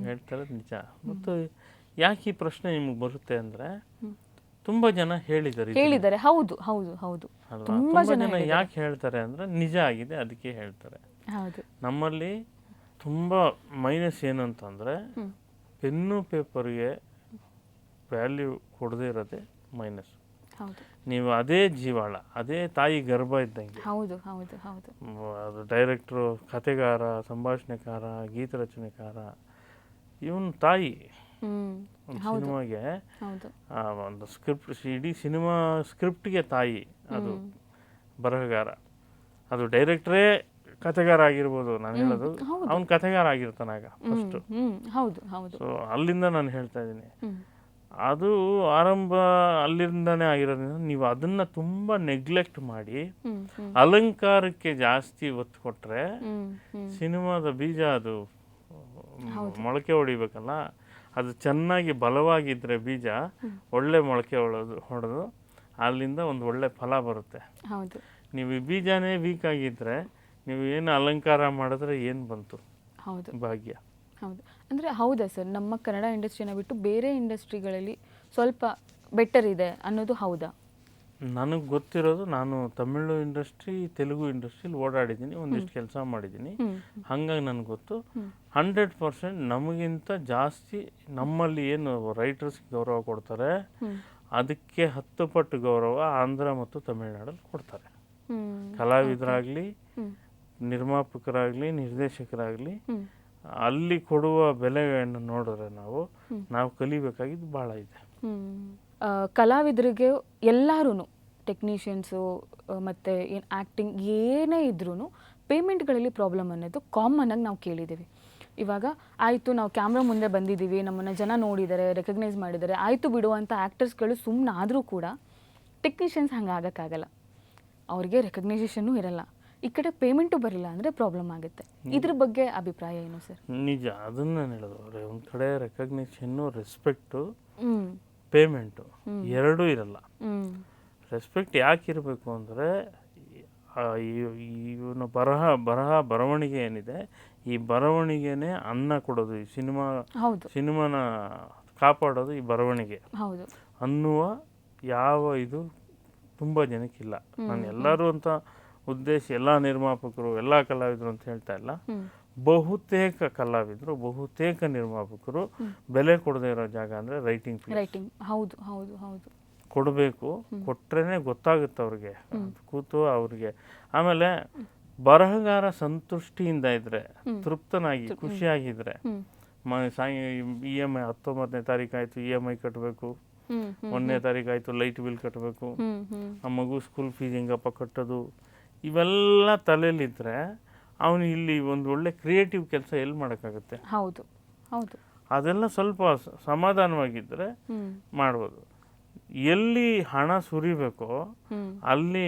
C: ಹೇಳ್ತಾರೆ ನಿಜ. ಮತ್ತು ಯಾಕೆ ಈ ಪ್ರಶ್ನೆ ನಿಮಗೆ ಬರುತ್ತೆ ಅಂದರೆ ತುಂಬ ಜನ ಹೇಳಿದ್ದಾರೆ.
A: ಹೌದು ಹೌದು ಹೌದು,
C: ತುಂಬ ಜನ ಯಾಕೆ ಹೇಳ್ತಾರೆ ಅಂದರೆ ನಿಜ ಆಗಿದೆ ಅದಕ್ಕೆ ಹೇಳ್ತಾರೆ. ನಮ್ಮಲ್ಲಿ ತುಂಬ ಮೈನಸ್ ಏನು ಅಂತಂದರೆ ಪೆನ್ನು ಪೇಪರ್ಗೆ ವ್ಯಾಲ್ಯೂ ಕೊಡದೇ ಇರೋದೇ ಮೈನಸ್. ನೀವು ಅದೇ ಜೀವಾಳ, ಅದೇ ತಾಯಿ ಗರ್ಭ ಇದ್ದಂಗೆ.
A: ಹೌದು ಹೌದು ಹೌದು.
C: ಅದು ಡೈರೆಕ್ಟ್ರು, ಕಥೆಗಾರ, ಸಂಭಾಷಣೆಕಾರ, ಗೀತರಚನೆಕಾರ, ಇವನು ತಾಯಿ. ಒಂದು ಸಿನಿಮಾಗೆ ಒಂದು ಸ್ಕ್ರಿಪ್ಟ್, ಇಡೀ ಸಿನಿಮಾ ಸ್ಕ್ರಿಪ್ಟ್ಗೆ ತಾಯಿ ಅದು ಬರಹಗಾರ. ಅದು ಡೈರೆಕ್ಟ್ರೇ ಕಥೆಗಾರ ಆಗಿರ್ಬೋದು, ನಾನು ಹೇಳೋದು ಅವ್ನು ಕಥೆಗಾರ ಆಗಿರ್ತಾನಾಗ ಫಸ್ಟು. ಸೊ ಅಲ್ಲಿಂದ ನಾನು ಹೇಳ್ತಾ ಇದ್ದೀನಿ, ಅದು ಆರಂಭ ಅಲ್ಲಿಂದನೇ ಆಗಿರೋದ್ರಿಂದ ನೀವು ಅದನ್ನ ತುಂಬ ನೆಗ್ಲೆಕ್ಟ್ ಮಾಡಿ ಅಲಂಕಾರಕ್ಕೆ ಜಾಸ್ತಿ ಒತ್ತು ಕೊಟ್ಟರೆ ಸಿನಿಮಾದ ಬೀಜ ಅದು ಮೊಳಕೆ ಹೊಡಿಬೇಕಲ್ಲ. ಅದು ಚೆನ್ನಾಗಿ ಬಲವಾಗಿದ್ದರೆ ಬೀಜ ಒಳ್ಳೆ ಮೊಳಕೆ ಹೊಡೆದು ಅಲ್ಲಿಂದ ಒಂದು ಒಳ್ಳೆ ಫಲ ಬರುತ್ತೆ. ನೀವು ಈ ಬೀಜನೇ ವೀಕ್ ಆಗಿದ್ದರೆ ನೀವು ಏನು ಅಲಂಕಾರ ಮಾಡಿದ್ರೆ ಏನು ಬಂತು ಭಾಗ್ಯ.
A: ಹೌದು, ಅಂದರೆ ಹೌದಾ ಸರ್, ನಮ್ಮ ಕನ್ನಡ ಇಂಡಸ್ಟ್ರಿನ ಬಿಟ್ಟು ಬೇರೆ ಇಂಡಸ್ಟ್ರಿಗಳಲ್ಲಿ ಸ್ವಲ್ಪ ಬೆಟರ್ ಇದೆ ಅನ್ನೋದು ಹೌದಾ?
C: ನನಗೆ ಗೊತ್ತಿರೋದು, ನಾನು ತಮಿಳು ಇಂಡಸ್ಟ್ರಿ, ತೆಲುಗು ಇಂಡಸ್ಟ್ರಿಲಿ ಓಡಾಡಿದ್ದೀನಿ, ಒಂದಿಷ್ಟು ಕೆಲಸ ಮಾಡಿದ್ದೀನಿ. ಹಾಗಾಗಿ ನನಗೆ ಗೊತ್ತು 100% ನಮಗಿಂತ ಜಾಸ್ತಿ ನಮ್ಮಲ್ಲಿ ಏನು ರೈಟರ್ಸ್ ಗೌರವ ಕೊಡ್ತಾರೆ ಅದಕ್ಕೆ 10 ಪಟ್ಟು ಗೌರವ ಆಂಧ್ರ ಮತ್ತು ತಮಿಳುನಾಡಲ್ಲಿ ಕೊಡ್ತಾರೆ. ಕಲಾವಿದರಾಗಲಿ, ನಿರ್ಮಾಪಕರಾಗಲಿ, ನಿರ್ದೇಶಕರಾಗಲಿ ಅಲ್ಲಿ ಕೊಡುವ ಬೆಲೆಯನ್ನು ನೋಡಿದ್ರೆ ನಾವು ಕಲಿಬೇಕಾಗಿದ್ದು ಭಾಳ ಇದೆ.
A: ಕಲಾವಿದರಿಗೆ ಎಲ್ಲರೂ, ಟೆಕ್ನಿಷಿಯನ್ಸು ಮತ್ತು ಏನು ಆ್ಯಕ್ಟಿಂಗ್ ಏನೇ ಇದ್ರೂ ಪೇಮೆಂಟ್ಗಳಲ್ಲಿ ಪ್ರಾಬ್ಲಮ್ ಅನ್ನೋದು ಕಾಮನ್ ಆಗಿ ನಾವು ಕೇಳಿದ್ದೀವಿ. ಇವಾಗ ಆಯಿತು, ನಾವು ಕ್ಯಾಮ್ರಾ ಮುಂದೆ ಬಂದಿದ್ದೀವಿ, ನಮ್ಮನ್ನು ಜನ ನೋಡಿದ್ದಾರೆ, ರೆಕಗ್ನೈಸ್ ಮಾಡಿದ್ದಾರೆ, ಆಯಿತು ಬಿಡುವಂಥ ಆ್ಯಕ್ಟರ್ಸ್ಗಳು ಸುಮ್ಮನಾದರೂ ಕೂಡ ಟೆಕ್ನಿಷಿಯನ್ಸ್ ಹಂಗೆ ಆಗೋಕ್ಕಾಗಲ್ಲ. ಅವ್ರಿಗೆ ರೆಕಗ್ನೈಸೇಷನ್ನೂ ಇರಲ್ಲ, ಈ ಕಡೆ ಪೇಮೆಂಟು ಬರಲಿಲ್ಲ ಅಂದರೆ ಪ್ರಾಬ್ಲಮ್ ಆಗುತ್ತೆ. ಇದ್ರ ಬಗ್ಗೆ ಅಭಿಪ್ರಾಯ ಏನು ಸರ್?
C: ನಿಜ, ಅದನ್ನು ನಾನು ಹೇಳೋದು. ಒಂದು ಕಡೆ ರೆಕಗ್ನಿಷನ್ನು, ರೆಸ್ಪೆಕ್ಟು, ಪೇಮೆಂಟು ಎರಡೂ ಇರಲ್ಲ. ರೆಸ್ಪೆಕ್ಟ್ ಯಾಕೆ ಇರಬೇಕು ಅಂದರೆ, ಇವನು ಬರವಣಿಗೆ ಏನಿದೆ, ಈ ಬರವಣಿಗೆನೇ ಅನ್ನ ಕೊಡೋದು, ಈ ಸಿನಿಮಾನ ಕಾಪಾಡೋದು ಈ ಬರವಣಿಗೆ ಅನ್ನುವ ಯಾವ ಇದು ತುಂಬ ಜನಕ್ಕಿಲ್ಲ. ನಾನು ಎಲ್ಲರೂ ಅಂತ ಉದ್ದೇಶ ಎಲ್ಲ ನಿರ್ಮಾಪಕರು, ಎಲ್ಲ ಕಲಾವಿದರು ಅಂತ ಹೇಳ್ತಾ ಇಲ್ಲ. ಬಹುತೇಕ ಕಲಾವಿದರು, ಬಹುತೇಕ ನಿರ್ಮಾಪಕರು ಬೆಲೆ ಕೊಡದೇ ಇರೋ ಜಾಗ ಅಂದರೆ ರೈಟಿಂಗ್.
A: ಹೌದು ಹೌದು ಹೌದು,
C: ಕೊಡಬೇಕು. ಕೊಟ್ರೇನೆ ಗೊತ್ತಾಗುತ್ತೆ ಅವ್ರಿಗೆ, ಕೂತು ಅವ್ರಿಗೆ. ಆಮೇಲೆ ಬರಹಗಾರ ಸಂತುಷ್ಟಿಯಿಂದ ಇದ್ರೆ, ತೃಪ್ತನಾಗಿ ಖುಷಿಯಾಗಿದ್ರೆ, EMI 19ನೇ ತಾರೀಕು ಆಯಿತು, EMI ಕಟ್ಟಬೇಕು, 1ನೇ ತಾರೀಕು ಆಯಿತು ಲೈಟ್ ಬಿಲ್ ಕಟ್ಟಬೇಕು, ಆ ಮಗು ಸ್ಕೂಲ್ ಫೀಸ್ ಹೆಂಗಪ್ಪ ಕಟ್ಟೋದು, ಇವೆಲ್ಲ ತಲೆಯಲ್ಲಿದ್ದರೆ ಅವನು ಇಲ್ಲಿ ಒಂದು ಒಳ್ಳೆ ಕ್ರಿಯೇಟಿವ್ ಕೆಲಸ ಎಲ್ಲಿ ಮಾಡೋಕ್ಕಾಗುತ್ತೆ?
A: ಹೌದು ಹೌದು,
C: ಅದೆಲ್ಲ ಸ್ವಲ್ಪ ಸಮಾಧಾನವಾಗಿದ್ದರೆ ಮಾಡ್ಬೋದು. ಎಲ್ಲಿ ಹಣ ಸುರಿಬೇಕೋ ಅಲ್ಲಿ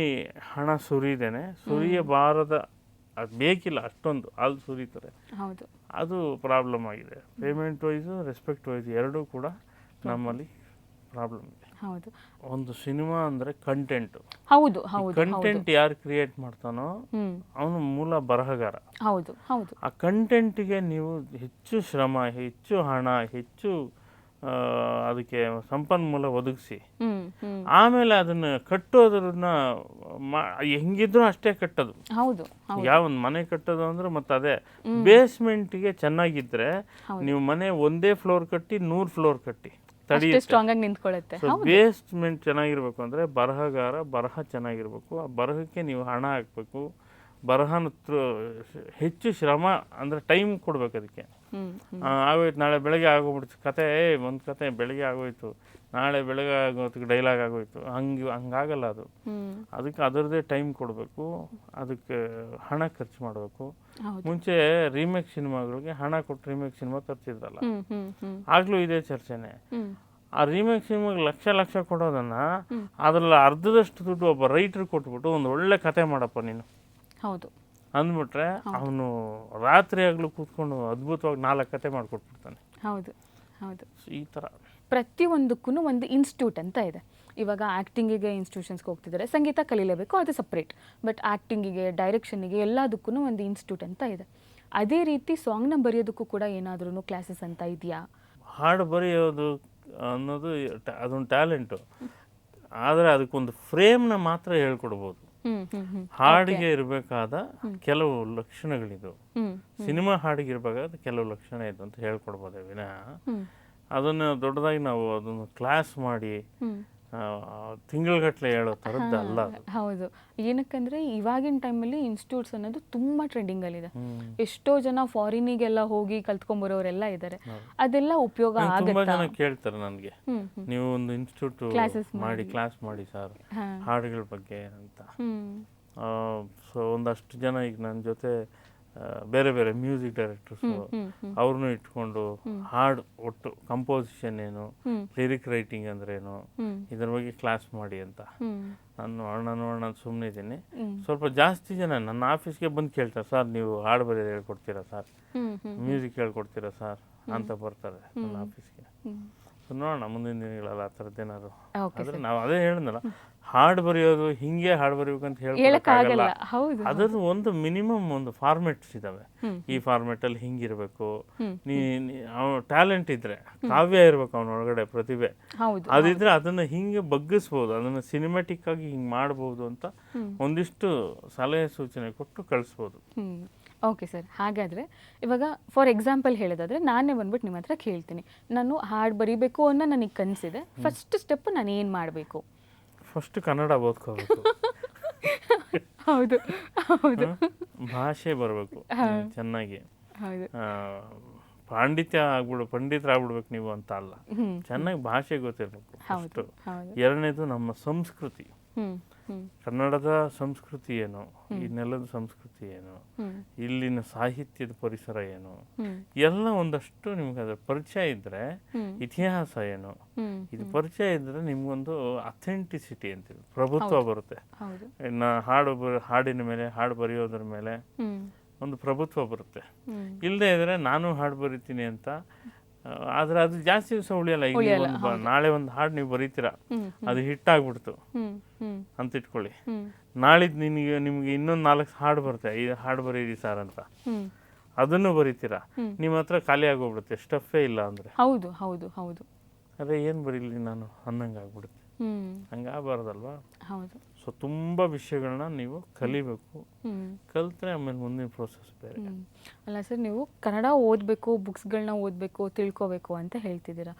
C: ಹಣ ಸುರಿದೇನೆ, ಸುರಿಯಬಾರದ, ಅದು ಬೇಕಿಲ್ಲ ಅಷ್ಟೊಂದು, ಅಲ್ಲಿ ಸುರಿತಾರೆ. ಅದು ಪ್ರಾಬ್ಲಮ್ ಆಗಿದೆ. ಪೇಮೆಂಟ್ ವೈಸು, ರೆಸ್ಪೆಕ್ಟ್ ವೈಸು ಎರಡೂ ಕೂಡ ನಮ್ಮಲ್ಲಿ ಪ್ರಾಬ್ಲಮ್ ಇದೆ.
A: ಹೌದು,
C: ಒಂದು ಸಿನಿಮಾ ಅಂದರೆ ಕಂಟೆಂಟು.
A: ಹೌದು ಹೌದು,
C: ಕಂಟೆಂಟ್ ಯಾರು ಕ್ರಿಯೇಟ್ ಮಾಡ್ತಾನೋ ಅವನು ಮೂಲ ಬರಹಗಾರ.
A: ಹೌದು ಹೌದು,
C: ಆ ಕಂಟೆಂಟಿಗೆ ನೀವು ಹೆಚ್ಚು ಶ್ರಮ, ಹೆಚ್ಚು ಹಣ, ಹೆಚ್ಚು ಅದಕ್ಕೆ ಸಂಪನ್ಮೂಲ ಒದಗಿಸಿ ಆಮೇಲೆ ಅದನ್ನ ಕಟ್ಟೋದ್ರನ್ನ ಹೆಂಗಿದ್ರು ಅಷ್ಟೇ ಕಟ್ಟೋದು. ಯಾವ ಒಂದು ಮನೆ ಕಟ್ಟೋದು ಅಂದ್ರೆ ಮತ್ತೆ ಅದೇ ಬೇಸ್ಮೆಂಟ್ಗೆ ಚೆನ್ನಾಗಿದ್ರೆ ನೀವು ಮನೆ ಒಂದೇ ಫ್ಲೋರ್ ಕಟ್ಟಿ 100 ಫ್ಲೋರ್ ಕಟ್ಟಿ ತಡೆಯುತ್ತೆ. ಬೇಸ್ಮೆಂಟ್ ಚೆನ್ನಾಗಿರ್ಬೇಕು ಅಂದ್ರೆ ಬರಹಗಾರ ಬರಹ ಚೆನ್ನಾಗಿರ್ಬೇಕು. ಆ ಬರಹಕ್ಕೆ ನೀವು ಹಣ ಹಾಕ್ಬೇಕು, ಬರಹನ ಹೆಚ್ಚು ಶ್ರಮ ಅಂದರೆ ಟೈಮ್ ಕೊಡ್ಬೇಕು ಅದಕ್ಕೆ. ಆಗೋಯ್ತು, ನಾಳೆ ಬೆಳಗ್ಗೆ ಆಗೋಗ್ಬಿಡ್ತು ಕತೆ, ಒಂದು ಕತೆ ಬೆಳಗ್ಗೆ ಆಗೋಯ್ತು, ನಾಳೆ ಬೆಳಗ್ಗೆ ಆಗೋತ್ತಿಗೆ ಡೈಲಾಗ್ ಆಗೋಯ್ತು, ಹಂಗಾಗಲ್ಲ ಅದು. ಅದಕ್ಕೆ ಅದರದ್ದೇ ಟೈಮ್ ಕೊಡಬೇಕು, ಅದಕ್ಕೆ ಹಣ ಖರ್ಚು ಮಾಡಬೇಕು. ಮುಂಚೆ ರೀಮೇಕ್ ಸಿನಿಮಾಗಳಿಗೆ ಹಣ ಕೊಟ್ಟು ರೀಮೇಕ್ ಸಿನಿಮಾ ತರ್ತಿದ್ರಲ್ಲ, ಆಗ್ಲೂ ಇದೇ ಚರ್ಚೆನೆ. ಆ ರೀಮೇಕ್ ಸಿನಿಮಾಗೆ ಲಕ್ಷ ಕೊಡೋದನ್ನ ಅದ್ರಲ್ಲಿ ಅರ್ಧದಷ್ಟು ದುಡ್ಡು ಒಬ್ಬ ರೈಟ್ರಿಗೆ ಕೊಟ್ಬಿಟ್ಟು ಒಂದು ಒಳ್ಳೆ ಕತೆ ಮಾಡಪ್ಪ ನೀನು ಅಂದ್ಬಿಟ್ರೆ ಅವನು ರಾತ್ರಿ ಆಗ್ಲೂ ಕೂತ್ಕೊಂಡು ಅದ್ಭುತವಾಗಿ 4 ಕತೆ ಮಾಡಿಕೊಟ್ಬಿಡ್ತಾನೆ. ಈ ಥರ
A: ಪ್ರತಿಯೊಂದಕ್ಕೂ ಒಂದು ಇನ್ಸ್ಟಿಟ್ಯೂಟ್ ಅಂತ ಇದೆ. ಇವಾಗ ಆ್ಯಕ್ಟಿಂಗಿಗೆ ಇನ್ಸ್ಟಿಟ್ಯೂಷನ್ಸ್ಗೆ ಹೋಗ್ತಿದ್ದಾರೆ, ಸಂಗೀತ ಕಲೀಲೇಬೇಕು, ಅದು ಸಪ್ರೇಟ್. ಬಟ್ ಆ್ಯಕ್ಟಿಂಗಿಗೆ, ಡೈರೆಕ್ಷನಿಗೆ ಎಲ್ಲದಕ್ಕೂ ಒಂದು ಇನ್ಸ್ಟಿಟ್ಯೂಟ್ ಅಂತ ಇದೆ. ಅದೇ ರೀತಿ ಸಾಂಗ್ನ ಬರೆಯೋದಕ್ಕೂ ಕೂಡ ಏನಾದ್ರೂ ಕ್ಲಾಸಸ್ ಅಂತ ಇದೆಯಾ?
C: ಹಾಡು ಬರೆಯೋದು ಅನ್ನೋದು ಅದೊಂದು ಟ್ಯಾಲೆಂಟು, ಆದರೆ ಅದಕ್ಕೊಂದು ಫ್ರೇಮ್ನ ಮಾತ್ರ ಹೇಳ್ಕೊಡ್ಬೋದು. ಹಾಡಿಗೆ ಇರಬೇಕಾದ ಕೆಲವು ಲಕ್ಷಣಗಳಿದು, ಸಿನಿಮಾ ಹಾಡಿಗೆ ಇರಬೇಕಾದ ಕೆಲವು ಲಕ್ಷಣ ಇದು ಅಂತ ಹೇಳ್ಕೊಡ್ಬೋದೇ ವಿನಃ ಅದನ್ನು ದೊಡ್ಡದಾಗಿ ನಾವು ಅದನ್ನು ಕ್ಲಾಸ್ ಮಾಡಿ ತಿಂಗಳಗಟ್ಟಲೆ ಹೇಳೋ ಥರದ್ದು ಅಲ್ಲ.
A: ಹೌದು, ಏನಕ್ಕಂದ್ರೆ ಇವಾಗಿನ ಟೈಮಲ್ಲಿ ಇನ್ಸ್ಟಿಟ್ಯೂಟ್ಸ್ ಅನ್ನೋದು ತುಂಬಾ ಟ್ರೆಂಡಿಂಗಲ್ಲಿದೆ. ಎಷ್ಟೋ ಜನ ಫಾರಿನಿಗೆಲ್ಲ ಹೋಗಿ ಕಲ್ತ್ಕೊಂಡ್ಬರೋರೆಲ್ಲ ಇದ್ದಾರೆ. ಅದೆಲ್ಲ ಉಪಯೋಗ ಆಗುತ್ತೆ.
C: ತುಂಬಾ ಜನ ಕೇಳ್ತಾರೆ ನನಗೆ, ನೀವು ಒಂದು ಇನ್ಸ್ಟಿಟ್ಯೂಟ್ ಮಾಡಿ ಕ್ಲಾಸ್ ಮಾಡಿ ಸರ್ ಹಾಡುಗಳ ಬಗ್ಗೆ ಅಂತ. ಸೊ ಒಂದಷ್ಟು ಜನ ಈಗ ನನ್ನ ಜೊತೆ ಬೇರೆ ಬೇರೆ ಮ್ಯೂಸಿಕ್ ಡೈರೆಕ್ಟರ್ಸು ಅವ್ರನ್ನೂ ಇಟ್ಕೊಂಡು ಹಾಡು ಒಟ್ಟು ಕಂಪೋಸಿಷನ್ ಏನು, ಲಿರಿಕ್ ರೈಟಿಂಗ್ ಅಂದ್ರೇನು, ಇದ್ರ ಬಗ್ಗೆ ಕ್ಲಾಸ್ ಮಾಡಿ ಅಂತ ನಾನು ಸುಮ್ಮನೆ ಇದ್ದೀನಿ. ಸ್ವಲ್ಪ ಜಾಸ್ತಿ ಜನ ನನ್ನ ಆಫೀಸ್ಗೆ ಬಂದು ಕೇಳ್ತಾರೆ, ಸರ್ ನೀವು ಹಾಡು ಬರೆಯೋದು ಹೇಳ್ಕೊಡ್ತೀರಾ ಸರ್, ಮ್ಯೂಸಿಕ್ ಹೇಳ್ಕೊಡ್ತೀರಾ ಸರ್ ಅಂತ ಬರ್ತಾರೆ ನನ್ನ ಆಫೀಸ್ಗೆ. ಸೊ ನೋಡೋಣ ಮುಂದಿನ ದಿನಗಳಲ್ಲಿ ಆ ಥರದ್ದೇನಾದ್ರು.
A: ಓಕೆ
C: ಆದರೆ ನಾವು ಅದೇ ಹೇಳಿದ್ನಲ್ಲ, ಹಾಡು ಬರೆಯೋದು ಹಿಂಗೆ ಹಾಡು ಬರೆಯೋಕಂತ
A: ಹೇಳಕ್ಕಾಗಲ್ಲ.
C: ಹೇಳ್ಕೊಳಕ್ಕಾಗಲ್ಲ.
A: ಹೌದು
C: ಅದ್ರದ್ದು ಒಂದು ಮಿನಿಮಮ್ ಒಂದು ಫಾರ್ಮೆಟ್ಸ್ ಇದಾವೆ. ಈ ಫಾರ್ಮೆಟಲ್ಲಿ ಹಿಂಗಿರ್ಬೇಕು, ನೀ ಟ್ಯಾಲೆಂಟ್ ಇದ್ರೆ, ಕಾವ್ಯ ಇರ್ಬೇಕು ಅವನೊಳಗಡೆ, ಪ್ರತಿಭೆ
A: ಹೌದು
C: ಅದಿದ್ರೆ ಅದನ್ನ ಹಿಂಗೆ ಬಗ್ಗಿಸ್ಬೋದು, ಅದನ್ನ ಸಿನಿಮ್ಯಾಟಿಕ್ ಆಗಿ ಹಿಂಗೆ ಮಾಡ್ಬೋದು ಅಂತ ಒಂದಿಷ್ಟು ಸಲಹೆ ಸೂಚನೆ ಕೊಟ್ಟು ಕಳಿಸ್ಬೋದು.
A: Okay sir. ಹಾಗಾದರೆ ಇವಾಗ ಫಾರ್ ಎಕ್ಸಾಂಪಲ್ ಹೇಳೋದಾದರೆ ನಾನೇ ಬಂದ್ಬಿಟ್ಟು ನಿಮ್ಮ ಹತ್ರ ಕೇಳ್ತೀನಿ, ನಾನು ಹಾಡು ಬರೀಬೇಕು ಅನ್ನೋ ನನಗೆ ಕನಸಿದೆ, ಫಸ್ಟ್ ಸ್ಟೆಪ್ ನಾನು ಏನು ಮಾಡಬೇಕು?
C: ಫಸ್ಟ್ ಕನ್ನಡ ಓದ್ಕೋಬೇಕು.
A: ಹೌದು ಹೌದು,
C: ಭಾಷೆ ಬರಬೇಕು ಚೆನ್ನಾಗಿ.
A: ಹೌದು
C: ಪಂಡಿತರಾಗ್ಬಿಡ್ಬೇಕು ನೀವು ಅಂತ ಅಲ್ಲ, ಚೆನ್ನಾಗಿ ಭಾಷೆ ಗೊತ್ತಿರಬೇಕು ಫಸ್ಟ್. ಎರಡನೇದು ನಮ್ಮ ಸಂಸ್ಕೃತಿ, ಕನ್ನಡದ ಸಂಸ್ಕೃತಿ ಏನು, ಈ ನೆಲದ ಸಂಸ್ಕೃತಿ ಏನು, ಇಲ್ಲಿನ ಸಾಹಿತ್ಯದ ಪರಿಸರ ಏನು, ಎಲ್ಲ ಒಂದಷ್ಟು ನಿಮ್ಗೆ ಅದ್ರ ಪರಿಚಯ ಇದ್ರೆ, ಇತಿಹಾಸ ಏನು ಇದು ಪರಿಚಯ ಇದ್ರೆ ನಿಮ್ಗೊಂದು ಅಥೆಂಟಿಸಿಟಿ ಅಂತೀವಿ, ಪ್ರಭುತ್ವ ಬರುತ್ತೆ. ಇನ್ನು ಹಾಡಿನ ಮೇಲೆ, ಹಾಡು ಬರೆಯೋದ್ರ ಮೇಲೆ ಒಂದು ಪ್ರಭುತ್ವ ಬರುತ್ತೆ. ಇಲ್ಲದೆ ಇದ್ರೆ ನಾನು ಹಾಡು ಬರಿತೀನಿ ಅಂತ, ಆದ್ರೆ ಅದು ಜಾಸ್ತಿ ದಿವಸ ಉಳಿಯಲ್ಲ. ಈಗ ನಾಳೆ ಒಂದು ಹಾಡು ನೀವು ಬರೀತೀರಾ, ಅದು ಹಿಟ್ ಆಗ್ಬಿಡ್ತು ಅಂತ ಇಟ್ಕೊಳ್ಳಿ, ನಾಳಿದ್ದು ನಿಮ್ಗೆ ಇನ್ನೊಂದು 4 ಹಾಡು ಬರುತ್ತೆ, ಈ ಹಾಡು ಬರೀರಿ ಸರ್ ಅಂತ, ಅದನ್ನು ಬರೀತೀರಾ, ನಿಮ್ಮ ಹತ್ರ ಖಾಲಿ ಆಗೋಗ್ಬಿಡುತ್ತೆ, ಸ್ಟಫೇ ಇಲ್ಲ ಅಂದ್ರೆ.
A: ಹೌದು ಹೌದು ಹೌದು,
C: ಅದೇ ಏನು ಬರೀಲಿ ನಾನು ಅನ್ನಂಗೆ ಆಗ್ಬಿಡುತ್ತೆ. ಹಂಗಾಗಬಾರ್ದಲ್ವಾ?
A: ಹೌದು.
C: ಸೊ ತುಂಬ ವಿಷಯಗಳನ್ನ ನೀವು ಕಲಿಬೇಕು, ಕಲಿತ್ರೆ ಆಮೇಲೆ ಮುಂದಿನ ಪ್ರೋಸೆಸ್ ಬೇರೆ.
A: ಅಲ್ಲ ಸರ್, ನೀವು ಕನ್ನಡ ಓದಬೇಕು, ಬುಕ್ಸ್ಗಳನ್ನ ಓದಬೇಕು, ತಿಳ್ಕೊಬೇಕು ಅಂತ ಹೇಳ್ತಿದ್ದೀರಾ.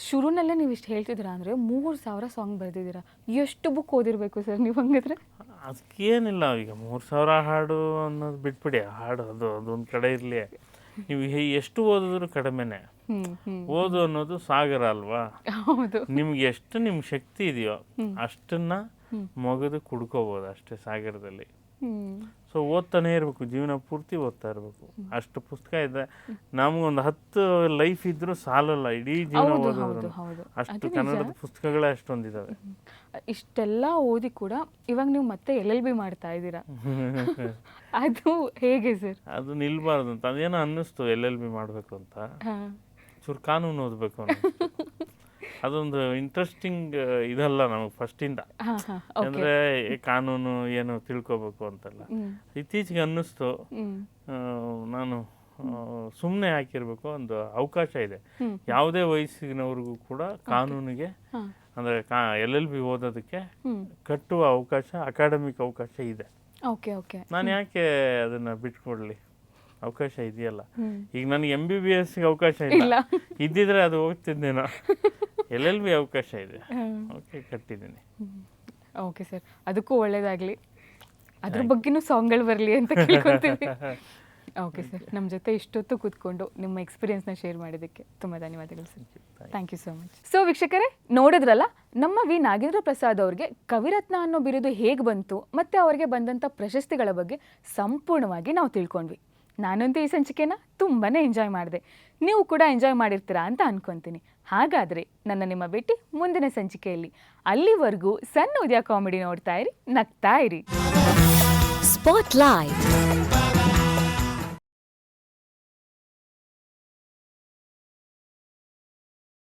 A: ಶುರುನಲ್ಲೇ ನೀವು ಇಷ್ಟು ಹೇಳ್ತಿದ್ದೀರಾ ಅಂದರೆ 3000 ಸಾಂಗ್ ಬರೆದಿದ್ದೀರಾ, ಎಷ್ಟು ಬುಕ್ ಓದಿರಬೇಕು ಸರ್ ನೀವು ಹಂಗಿದ್ರೆ?
C: ಅದಕ್ಕೇನಿಲ್ಲ, ಈಗ 3000 ಹಾಡು ಅನ್ನೋದು ಬಿಟ್ಬಿಡಿ, ಹಾಡು ಅದೊಂದು ಕಡೆ ಇರಲಿ, ನೀವು ಎಷ್ಟು ಓದಿದ್ರು ಕಡಿಮೆನೆ. ಓದು ಅನ್ನೋದು ಸಾಗರ ಅಲ್ವಾ? ನಿಮ್ಗೆ ಎಷ್ಟು ನಿಮ್ಗೆ ಶಕ್ತಿ ಇದೆಯೋ ಅಷ್ಟನ್ನ ಮೊಗದು ಕುಡ್ಕೋಬಹುದು ಅಷ್ಟೇ ಸಾಗರದಲ್ಲಿ. ಸೊ ಓದ್ತಾನೆ ಇರಬೇಕು, ಜೀವನ ಪೂರ್ತಿ ಓದ್ತಾ ಇರಬೇಕು. ಅಷ್ಟು ಪುಸ್ತಕ ಇದೆ, ನಮ್ಗೊಂದು 10 ಲೈಫ್ ಇದ್ರೂ ಸಾಲಲ್ಲ ಇಡೀ ಜೀವನ ಓದೋದು. ಅಷ್ಟು ಕನ್ನಡದ ಪುಸ್ತಕಗಳೇ ಅಷ್ಟೊಂದಿದ್ದಾವೆ.
A: ಇಷ್ಟೆಲ್ಲ ಓದಿ ಕೂಡ ಇವಾಗ ನೀವು ಮತ್ತೆ LLB ಮಾಡ್ತಾ ಇದ್ದೀರಾ, ಅದು ಹೇಗೆ ಸರ್?
C: ಅದು ನಿಲ್ಬಾರ್ದು ಅಂತ ಅದೇನೋ ಅನ್ನಿಸ್ತು LLB ಮಾಡಬೇಕು ಅಂತ, ಚೂರು ಕಾನೂನು ಓದಬೇಕು ಅನ್ನಿಸ್ತು. ಅದೊಂದು ಇಂಟ್ರೆಸ್ಟಿಂಗ್ ಇದಲ್ಲ ನಮಗೆ ಫಸ್ಟಿಂದ, ಅಂದರೆ ಕಾನೂನು ಏನು ತಿಳ್ಕೊಬೇಕು ಅಂತಲ್ಲ. ಇತ್ತೀಚೆಗೆ ಅನ್ನಿಸ್ತು ನಾನು ಸುಮ್ಮನೆ ಹಾಕಿರ್ಬೇಕು, ಒಂದು ಅವಕಾಶ ಇದೆ ಯಾವುದೇ ವಯಸ್ಸಿನವ್ರಿಗೂ ಕೂಡ ಕಾನೂನಿಗೆ, ಅಂದರೆ LLB ಓದೋದಕ್ಕೆ ಕಟ್ಟುವ ಅವಕಾಶ, ಅಕಾಡೆಮಿಕ್ ಅವಕಾಶ ಇದೆ. ನಾನು ಯಾಕೆ ಅದನ್ನ ಬಿಟ್ಕೊಡ್ಲಿ? ಅವಕಾಶ ಇದೆಯಲ್ಲ. ಈಗ ನನಗೆ MBBS ಅವಕಾಶ ಇಲ್ಲ, ಇದ್ದಿದ್ರೆ ಅದು ಹೋಗ್ತಿದ್ದೇನೋ. LLB ಅವಕಾಶ ಇದೆ, ಓಕೆ ಕಟ್ಟಿದ್ದೀನಿ.
A: ಓಕೆ ಸರ್, ಅದಕ್ಕೂ ಒಳ್ಳೇದಾಗಲಿ, ಅದ್ರ ಬಗ್ಗೆನೂ ಸಾಂಗ್ಗಳು ಬರಲಿ ಅಂತ ಕೇಳ್ಕೊತೀವಿ. ಓಕೆ ಸರ್, ನಮ್ಮ ಜೊತೆ ಇಷ್ಟೊತ್ತು ಕೂತ್ಕೊಂಡು ನಿಮ್ಮ ಎಕ್ಸ್ಪೀರಿಯನ್ಸ್ನ ಶೇರ್ ಮಾಡಿದ್ದಕ್ಕೆ ತುಂಬ ಧನ್ಯವಾದಗಳು sir. Thank you so much. So ವೀಕ್ಷಕರೇ, ನೋಡಿದ್ರಲ್ಲ, ನಮ್ಮ ವಿ ನಾಗೇಂದ್ರ ಪ್ರಸಾದ್ ಅವ್ರಿಗೆ ಕವಿರತ್ನ ಅನ್ನೋ ಬಿರುದು ಹೇಗೆ ಬಂತು ಮತ್ತು ಅವರಿಗೆ ಬಂದಂಥ ಪ್ರಶಸ್ತಿಗಳ ಬಗ್ಗೆ ಸಂಪೂರ್ಣವಾಗಿ ನಾವು ತಿಳ್ಕೊಂಡ್ವಿ. ನಾನಂತೂ ಈ ಸಂಚಿಕೆನ ತುಂಬಾ ಎಂಜಾಯ್ ಮಾಡಿದೆ, ನೀವು ಕೂಡ ಎಂಜಾಯ್ ಮಾಡಿರ್ತೀರಾ ಅಂತ ಅನ್ಕೊತೀನಿ. ಹಾಗಾದರೆ ನಿಮ್ಮ ಭೇಟಿ ಮುಂದಿನ ಸಂಚಿಕೆಯಲ್ಲಿ. ಅಲ್ಲಿವರೆಗೂ ಸಣ್ಣ ಉದಯ ಕಾಮಿಡಿ ನೋಡ್ತಾ ಇರಿ, ನಗ್ತಾ ಇರಿ.
B: ಸ್ಪಾಟ್ಲೈಟ್.